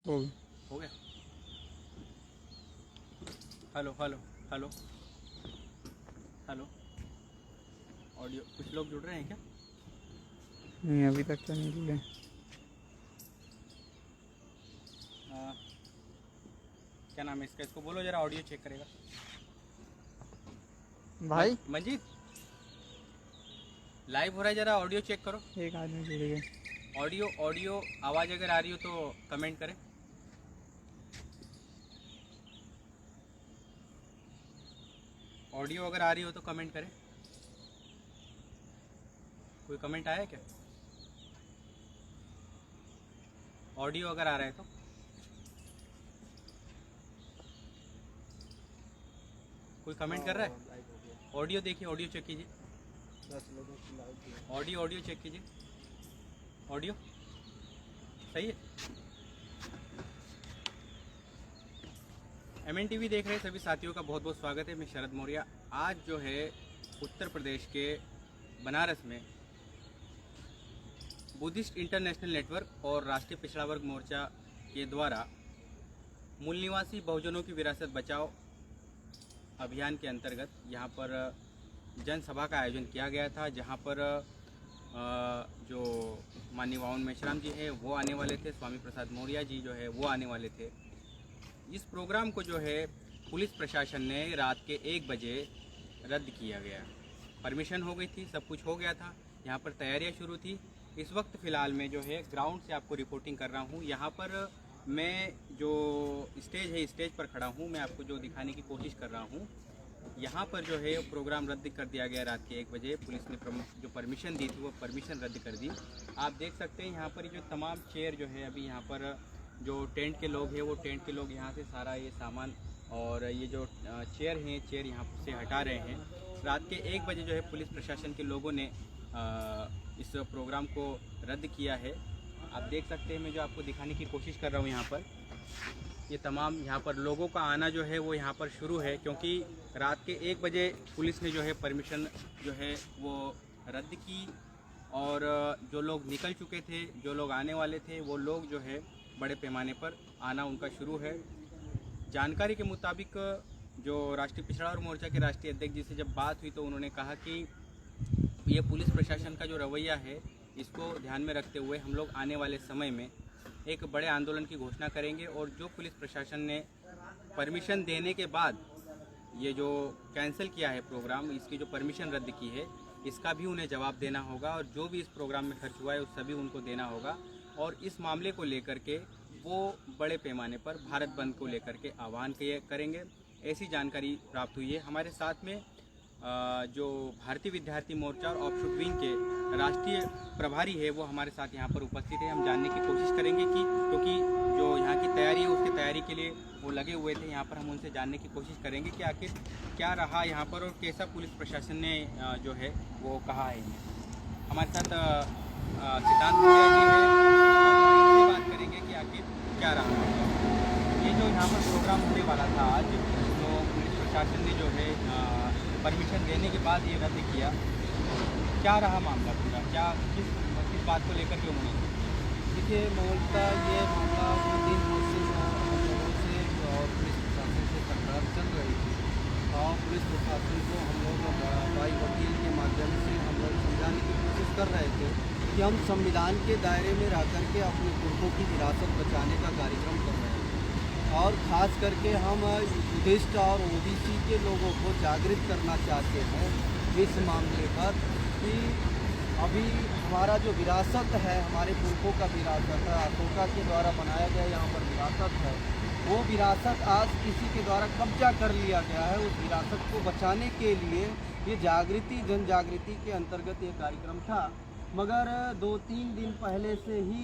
हो हो गया। Hello hello hello hello. Audio कुछ लोग जुड़ रहे हैं क्या? नहीं, अभी तक तो नहीं जुड़े। क्या नाम है इसका? इसको बोलो जरा ऑडियो चेक करेगा। भाई मंजीत, लाइव हो रहा है, जरा ऑडियो चेक करो। एक आदमी जुड़ गया। ऑडियो ऑडियो आवाज़ अगर आ रही हो तो कमेंट करें। ऑडियो अगर आ रही हो तो कमेंट करें। कोई कमेंट आया है क्या? ऑडियो अगर आ रहा है तो कोई कमेंट कर रहा है? ऑडियो देखिए, ऑडियो चेक कीजिए। ऑडियो ऑडियो चेक कीजिए। ऑडियो सही है। MNTV देख रहे सभी साथियों का बहुत बहुत स्वागत है। मैं शरद मौर्य। आज जो है उत्तर प्रदेश के बनारस में बुद्धिस्ट इंटरनेशनल नेटवर्क और राष्ट्रीय पिछड़ा वर्ग मोर्चा के द्वारा मूल निवासी बहुजनों की विरासत बचाओ अभियान के अंतर्गत यहाँ पर जनसभा का आयोजन किया गया था, जहाँ पर जो माननीय वावन मेश्राम जी है वो आने वाले थे, स्वामी प्रसाद मौर्य जी जो है वो आने वाले थे। इस प्रोग्राम को जो है पुलिस प्रशासन ने रात के 1 बजे रद्द किया गया। परमिशन हो गई थी, सब कुछ हो गया था, यहाँ पर तैयारियां शुरू थी। इस वक्त फ़िलहाल मैं जो है ग्राउंड से आपको रिपोर्टिंग कर रहा हूँ। यहाँ पर मैं जो स्टेज है, स्टेज पर खड़ा हूँ। मैं आपको जो दिखाने की कोशिश कर रहा हूँ, यहाँ पर जो है प्रोग्राम रद्द कर दिया गया रात के 1 बजे। पुलिस ने जो परमिशन दी थी वो परमिशन रद्द कर दी। आप देख सकते हैं यहाँ पर जो तमाम चेयर जो है, अभी यहाँ पर जो टेंट के लोग हैं वो टेंट के लोग यहाँ से सारा ये सामान और ये जो चेयर हैं, चेयर यहाँ से हटा रहे हैं। रात के 1 बजे जो है पुलिस प्रशासन के लोगों ने इस प्रोग्राम को रद्द किया है। आप देख सकते हैं, मैं जो आपको दिखाने की कोशिश कर रहा हूँ, यहाँ पर ये तमाम यहाँ पर लोगों का आना जो है वो यहाँ पर शुरू है, क्योंकि रात के 1 बजे पुलिस ने जो है परमिशन जो है वो रद्द की और जो लोग निकल चुके थे, जो लोग आने वाले थे, वो लोग जो है बड़े पैमाने पर आना उनका शुरू है। जानकारी के मुताबिक जो राष्ट्रीय पिछड़ा वर्ग मोर्चा के राष्ट्रीय अध्यक्ष जी से जब बात हुई तो उन्होंने कहा कि ये पुलिस प्रशासन का जो रवैया है इसको ध्यान में रखते हुए हम लोग आने वाले समय में एक बड़े आंदोलन की घोषणा करेंगे और जो पुलिस प्रशासन ने परमिशन देने के बाद ये जो कैंसिल किया है प्रोग्राम, इसकी जो परमिशन रद्द की है, इसका भी उन्हें जवाब देना होगा और जो भी इस प्रोग्राम में खर्च हुआ है उस सभी उनको देना होगा। और इस मामले को लेकर के वो बड़े पैमाने पर भारत बंद को लेकर के आह्वान करेंगे, ऐसी जानकारी प्राप्त हुई है। हमारे साथ में जो भारतीय विद्यार्थी मोर्चा और ऑफशूट विंग के राष्ट्रीय प्रभारी है वो हमारे साथ यहाँ पर उपस्थित है। हम जानने की कोशिश करेंगे कि क्योंकि जो यहाँ की तैयारी है उसकी तैयारी के लिए वो लगे हुए थे, यहाँ पर हम उनसे जानने की कोशिश करेंगे कि आखिर क्या रहा यहाँ पर और कैसा पुलिस प्रशासन ने जो है वो कहा है। हमारे साथ सिद्धांत मौर्य जी है, हम इनसे बात करेंगे कि आखिर क्या रहा। ये जो यहाँ पर प्रोग्राम होने वाला था आज, तो पुलिस प्रशासन ने जो है परमिशन देने के बाद ये रद्द किया, क्या रहा मामला पूरा, क्या किस बात को लेकर के उन्होंने? देखिए, मूलतः ये मामला दिन भर से हम लोगों से और पुलिस प्रशासन से तकरार चल रही थी और पुलिस प्रशासन को हम लोग भाई वकील के माध्यम से हम लोग समझाने की कोशिश कर रहे थे कि हम संविधान के दायरे में रह करके अपने पुरखों की विरासत बचाने का कार्यक्रम कर रहे हैं और ख़ास करके हम बुद्धिस्ट और OBC के लोगों को जागृत करना चाहते हैं इस मामले पर कि अभी हमारा जो विरासत है, हमारे पुरखों का विरासत है, अशोका के द्वारा बनाया गया यहाँ पर विरासत है, वो विरासत आज किसी के द्वारा कब्जा कर लिया गया है। उस विरासत को बचाने के लिए ये जन जागृति के अंतर्गत ये कार्यक्रम था, मगर 2-3 दिन पहले से ही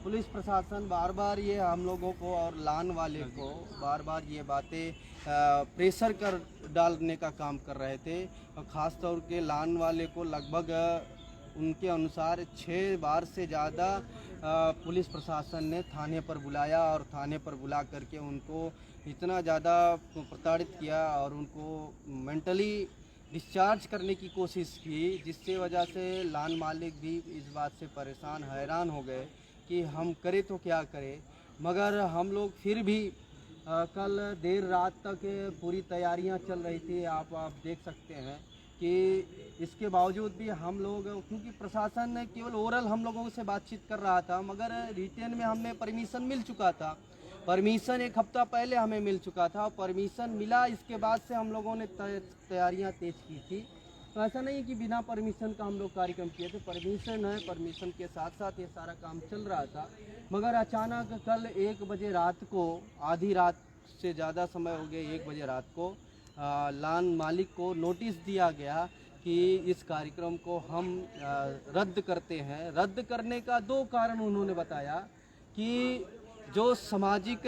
पुलिस प्रशासन बार बार ये हम लोगों को और लान वाले को बार बार ये बातें प्रेशर कर डालने का काम कर रहे थे और ख़ास तौर के लान वाले को लगभग उनके अनुसार 6 बार से ज़्यादा पुलिस प्रशासन ने थाने पर बुलाया और थाने पर बुला करके उनको इतना ज़्यादा प्रताड़ित किया और उनको मेंटली डिस्चार्ज करने की कोशिश की, जिससे वजह से लान मालिक भी इस बात से परेशान हैरान हो गए कि हम करें तो क्या करें। मगर हम लोग फिर भी कल देर रात तक पूरी तैयारियां चल रही थी। आप देख सकते हैं कि इसके बावजूद भी हम लोग, क्योंकि प्रशासन ने केवल ओरल हम लोगों से बातचीत कर रहा था, मगर रिटेन में हमें परमिशन मिल चुका था। परमिशन एक हफ्ता पहले हमें मिल चुका था। परमिशन मिला, इसके बाद से हम लोगों ने तैयारियां तेज की थी। तो ऐसा नहीं कि बिना परमिशन का हम लोग कार्यक्रम किए थे, परमिशन है, परमिशन के साथ साथ ये सारा काम चल रहा था। मगर अचानक कल 1 बजे रात को, आधी रात से ज़्यादा समय हो गया, 1 बजे रात को लान मालिक को नोटिस दिया गया कि इस कार्यक्रम को हम रद्द करते हैं। रद्द करने का 2 कारण उन्होंने बताया कि जो सामाजिक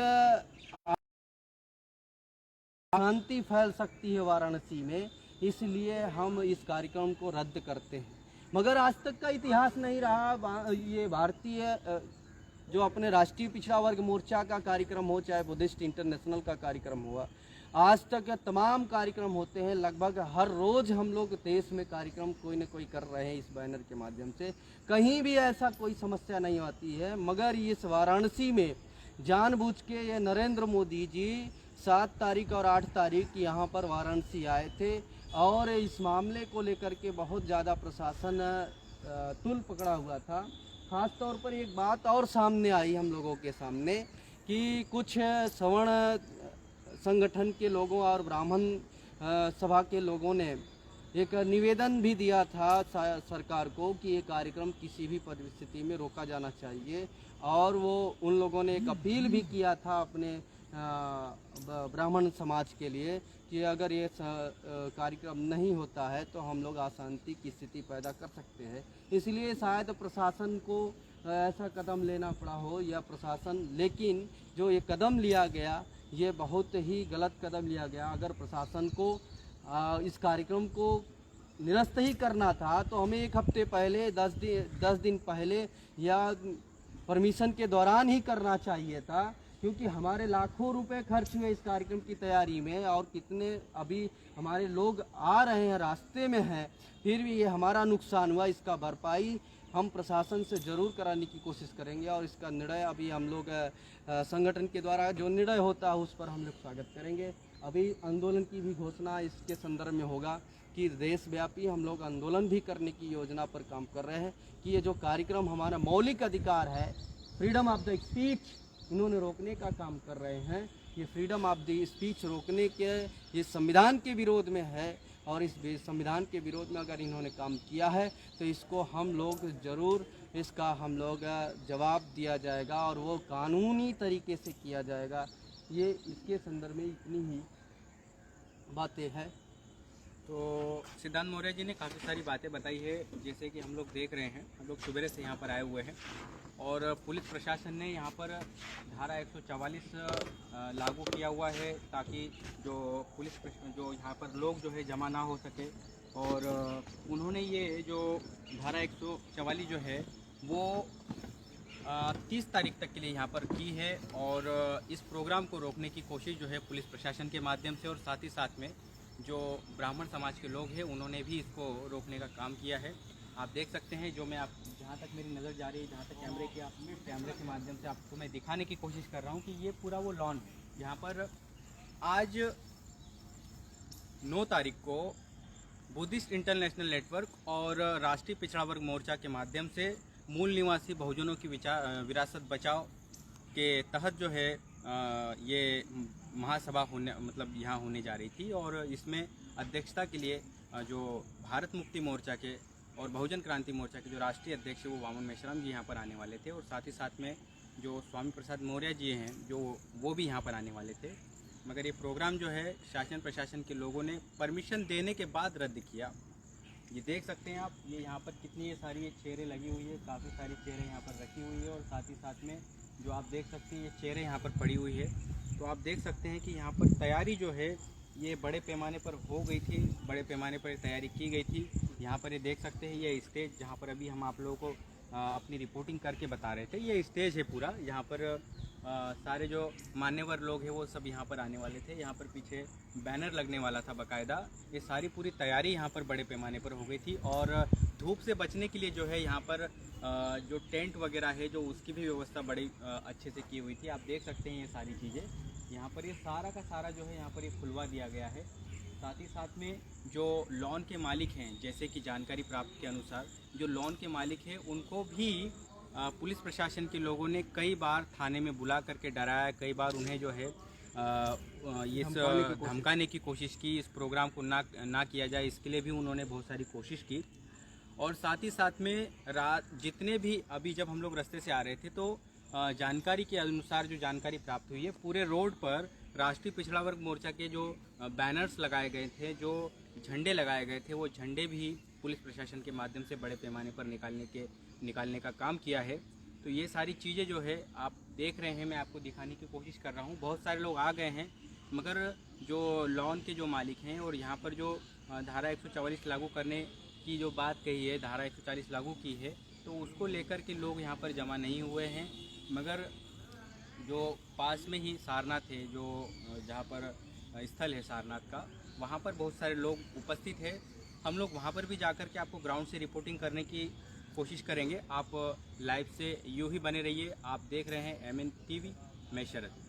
शांति फैल सकती है वाराणसी में, इसलिए हम इस कार्यक्रम को रद्द करते हैं। मगर आज तक का इतिहास नहीं रहा। ये भारतीय जो अपने राष्ट्रीय पिछड़ा वर्ग मोर्चा का कार्यक्रम हो, चाहे बुद्धिस्ट इंटरनेशनल का कार्यक्रम हुआ, आज तक तमाम कार्यक्रम होते हैं। लगभग हर रोज़ हम लोग देश में कार्यक्रम कोई न कोई कर रहे हैं इस बैनर के माध्यम से। कहीं भी ऐसा कोई समस्या नहीं आती है। मगर इस वाराणसी में जानबूझ के ये नरेंद्र मोदी जी 7 तारीख और 8 तारीख यहाँ पर वाराणसी आए थे और इस मामले को लेकर के बहुत ज़्यादा प्रशासन तुल पकड़ा हुआ था। ख़ास तौर पर एक बात और सामने आई हम लोगों के सामने कि कुछ सवर्ण संगठन के लोगों और ब्राह्मण सभा के लोगों ने एक निवेदन भी दिया था सरकार को कि ये कार्यक्रम किसी भी परिस्थिति में रोका जाना चाहिए। और वो उन लोगों ने एक अपील भी किया था अपने ब्राह्मण समाज के लिए कि अगर ये कार्यक्रम नहीं होता है तो हम लोग अशांति की स्थिति पैदा कर सकते हैं। इसलिए शायद प्रशासन को ऐसा कदम लेना पड़ा हो या प्रशासन, लेकिन जो ये कदम लिया गया ये बहुत ही गलत कदम लिया गया। अगर प्रशासन को इस कार्यक्रम को निरस्त ही करना था तो हमें 1 हफ्ते पहले, 10 दिन पहले या परमिशन के दौरान ही करना चाहिए था, क्योंकि हमारे लाखों रुपए खर्च हुए इस कार्यक्रम की तैयारी में और कितने अभी हमारे लोग आ रहे हैं, रास्ते में हैं, फिर भी ये हमारा नुकसान हुआ। इसका भरपाई हम प्रशासन से ज़रूर कराने की कोशिश करेंगे और इसका निर्णय अभी हम लोग संगठन के द्वारा जो निर्णय होता है उस पर हम लोग स्वागत करेंगे। अभी आंदोलन की भी घोषणा इसके संदर्भ में होगा कि देशव्यापी हम लोग आंदोलन भी करने की योजना पर काम कर रहे हैं कि ये जो कार्यक्रम हमारा मौलिक अधिकार है, फ्रीडम ऑफ द स्पीच, इन्होंने रोकने का काम कर रहे हैं। ये फ्रीडम ऑफ द स्पीच रोकने के, ये संविधान के विरोध में है और इस संविधान के विरोध में अगर इन्होंने काम किया है तो इसको हम लोग ज़रूर, इसका हम लोग जवाब दिया जाएगा और वो कानूनी तरीके से किया जाएगा। ये इसके संदर्भ में इतनी ही बातें हैं। तो सिद्धांत मौर्य जी ने काफ़ी सारी बातें बताई है। जैसे कि हम लोग देख रहे हैं, हम लोग सवेरे से यहाँ पर आए हुए हैं और पुलिस प्रशासन ने यहाँ पर धारा 144 लागू किया हुआ है ताकि जो जो यहाँ पर लोग जो है जमा ना हो सके। और उन्होंने ये जो धारा 144 जो है वो 30 तारीख तक के लिए यहाँ पर की है और इस प्रोग्राम को रोकने की कोशिश जो है पुलिस प्रशासन के माध्यम से और साथ ही साथ में जो ब्राह्मण समाज के लोग हैं उन्होंने भी इसको रोकने का काम किया है। आप देख सकते हैं, जो मैं आप जहाँ तक मेरी नज़र जा रही है, जहाँ तक कैमरे के माध्यम से आपको मैं दिखाने की कोशिश कर रहा हूँ कि ये पूरा वो लॉन है। यहाँ पर आज 9 तारीख को बुद्धिस्ट इंटरनेशनल नेटवर्क और राष्ट्रीय पिछड़ा वर्ग मोर्चा के माध्यम से मूल निवासी बहुजनों की विरासत बचाओ के तहत जो है ये महासभा यहाँ होने जा रही थी और इसमें अध्यक्षता के लिए जो भारत मुक्ति मोर्चा के और बहुजन क्रांति मोर्चा के जो राष्ट्रीय अध्यक्ष वो वामन मेश्राम जी यहाँ पर आने वाले थे और साथ ही साथ में जो स्वामी प्रसाद मौर्य जी हैं जो वो भी यहाँ पर आने वाले थे। मगर ये प्रोग्राम जो है शासन प्रशासन के लोगों ने परमिशन देने के बाद रद्द किया। ये देख सकते हैं आप, ये यहाँ पर कितनी सारी चेयरें लगी हुई है, काफ़ी सारी चेयरें यहाँ पर रखी हुई है और साथ ही साथ में जो आप देख सकते हैं ये चेयरें यहाँ पर पड़ी हुई है। तो आप देख सकते हैं कि यहाँ पर तैयारी जो है ये बड़े पैमाने पर हो गई थी, बड़े पैमाने पर तैयारी की गई थी। यहाँ पर ये देख सकते हैं ये स्टेज जहाँ पर अभी हम आप लोगों को अपनी रिपोर्टिंग करके बता रहे थे, ये स्टेज है पूरा। यहाँ पर सारे जो मान्यवर लोग हैं वो सब यहाँ पर आने वाले थे। यहाँ पर पीछे बैनर लगने वाला था बाकायदा। ये सारी पूरी तैयारी यहाँ पर बड़े पैमाने पर हो गई थी और धूप से बचने के लिए जो है यहाँ पर जो टेंट वगैरह है जो उसकी भी व्यवस्था बड़ी अच्छे से की हुई थी। आप देख सकते हैं ये सारी चीज़ें यहाँ पर, ये सारा का सारा जो है यहाँ पर ये खुलवा दिया गया है। साथ ही साथ में जो लॉन के मालिक हैं, जैसे कि जानकारी प्राप्त के अनुसार जो लॉन के मालिक हैं उनको भी पुलिस प्रशासन के लोगों ने कई बार थाने में बुला करके डराया, कई बार उन्हें जो है ये धमकाने की कोशिश की, इस प्रोग्राम को ना किया जाए, इसके लिए भी उन्होंने बहुत सारी कोशिश की। और साथ ही साथ में जितने भी अभी जब हम लोग रास्ते से आ रहे थे तो जानकारी के अनुसार जो जानकारी प्राप्त हुई है, पूरे रोड पर राष्ट्रीय पिछड़ा वर्ग मोर्चा के जो बैनर्स लगाए गए थे, जो झंडे लगाए गए थे, वो झंडे भी पुलिस प्रशासन के माध्यम से बड़े पैमाने पर निकालने का काम किया है। तो ये सारी चीज़ें जो है आप देख रहे हैं, मैं आपको दिखाने की कोशिश कर रहा हूँ। बहुत सारे लोग आ गए हैं, मगर जो लॉन के जो मालिक हैं और यहाँ पर जो धारा 144 लागू करने की जो बात कही है, धारा 140 लागू की है, तो उसको लेकर के लोग यहाँ पर जमा नहीं हुए हैं। मगर जो पास में ही सारनाथ है, जो जहाँ पर स्थल है सारनाथ का, वहाँ पर बहुत सारे लोग उपस्थित हैं। हम लोग वहाँ पर भी जाकर के आपको ग्राउंड से रिपोर्टिंग करने की कोशिश करेंगे। आप लाइव से यूँ ही बने रहिए। आप देख रहे हैं MN TV, मैं शरद।